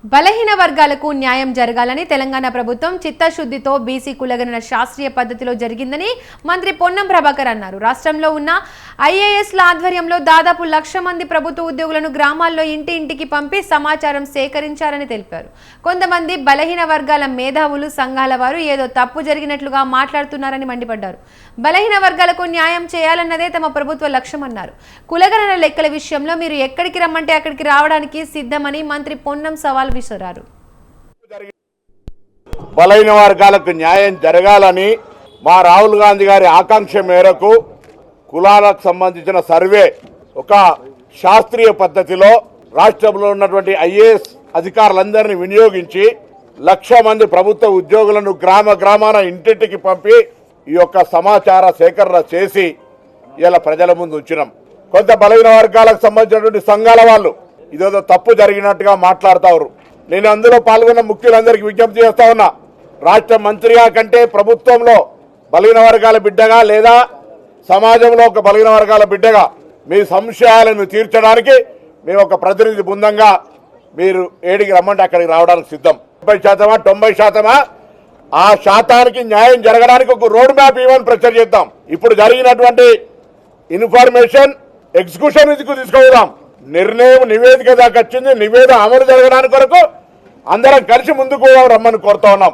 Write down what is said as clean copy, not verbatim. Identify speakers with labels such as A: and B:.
A: బలహీన వర్గాలకు న్యాయం జరగాలని తెలంగాణ ప్రభుత్వం చిత్తశుద్ధితో బీసీ కులగణన శాస్త్రీయ పద్ధతిలో జరిగిందని మంత్రి పొన్నం ప్రభాకర్ అన్నారు. రాష్ట్రంలో ఉన్న ఐఏఎస్ల ఆధ్వర్యంలో దాదాపు 1,00,000 మంది ప్రభుత్వ ఉద్యోగులను గ్రామాల్లో ఇంటి ఇంటికి పంపి సమాచారం సేకరించారని తెలిపారు. కొంతమంది బలహీన వర్గాల మేధావులు సంఘాల వారు ఏదో తప్పు జరిగినట్లుగా మాట్లాడుతున్నారని మండిపడ్డారు. బలహీన వర్గాలకు న్యాయం చేయాలన్నదే తమ ప్రభుత్వ లక్ష్యమన్నారు. కులగణన లెక్కల విషయంలో మీరు ఎక్కడికి రమ్మంటే అక్కడికి రావడానికి సిద్ధమని మంత్రి పొన్నం సవాల్ విసిరారు.
B: బలహీన వర్గాలకు న్యాయం జరగాలని మా రాహుల్ గాంధీ గారి ఆకాంక్ష మేరకు కులాలకు సంబంధించిన సర్వే ఒక శాస్త్రీయ పద్ధతిలో రాష్ట్రంలో ఉన్నటువంటి ఐఏఎస్ అధికారులందరినీ వినియోగించి 1,00,000 మంది ప్రభుత్వ ఉద్యోగులను గ్రామాన ఇంటింటికి పంపి ఈ యొక్క సమాచార సేకరణ చేసి ఇలా ప్రజల ముందు ఉంచినాం. కొంత బలహీన వర్గాలకు సంబంధించినటువంటి సంఘాల వాళ్ళు ఇదేదో తప్పు జరిగినట్టుగా మాట్లాడుతారు. నేను అందులో పాల్గొన్న ముఖ్యులందరికీ విజ్ఞప్తి చేస్తా ఉన్నా, రాష్ట్ర మంత్రిగా కంటే ప్రభుత్వంలో బలహీన వర్గాల బిడ్డగా లేదా సమాజంలో ఒక బలహీన వర్గాల బిడ్డగా మీ సంశయాలను తీర్చడానికి మేము ఒక ప్రతినిధి బృందంగా మీరు ఏడికి రమ్మంటే అక్కడికి రావడానికి సిద్ధం. 30%, 90%, ఆ శాతానికి న్యాయం జరగడానికి ఒక రోడ్ మ్యాప్ ఇవ్వని ప్రచారం చేద్దాం. ఇప్పుడు జరిగినటువంటి ఇన్ఫర్మేషన్ ఎగ్జిక్యూషన్ తీసుకుపోదాం. నిర్ణయం నివేదిక దాకా వచ్చింది. నివేదిక అమలు జరగడానికి కొరకు అందరం కలిసి ముందుకు రమ్మని కోరుతా ఉన్నాం.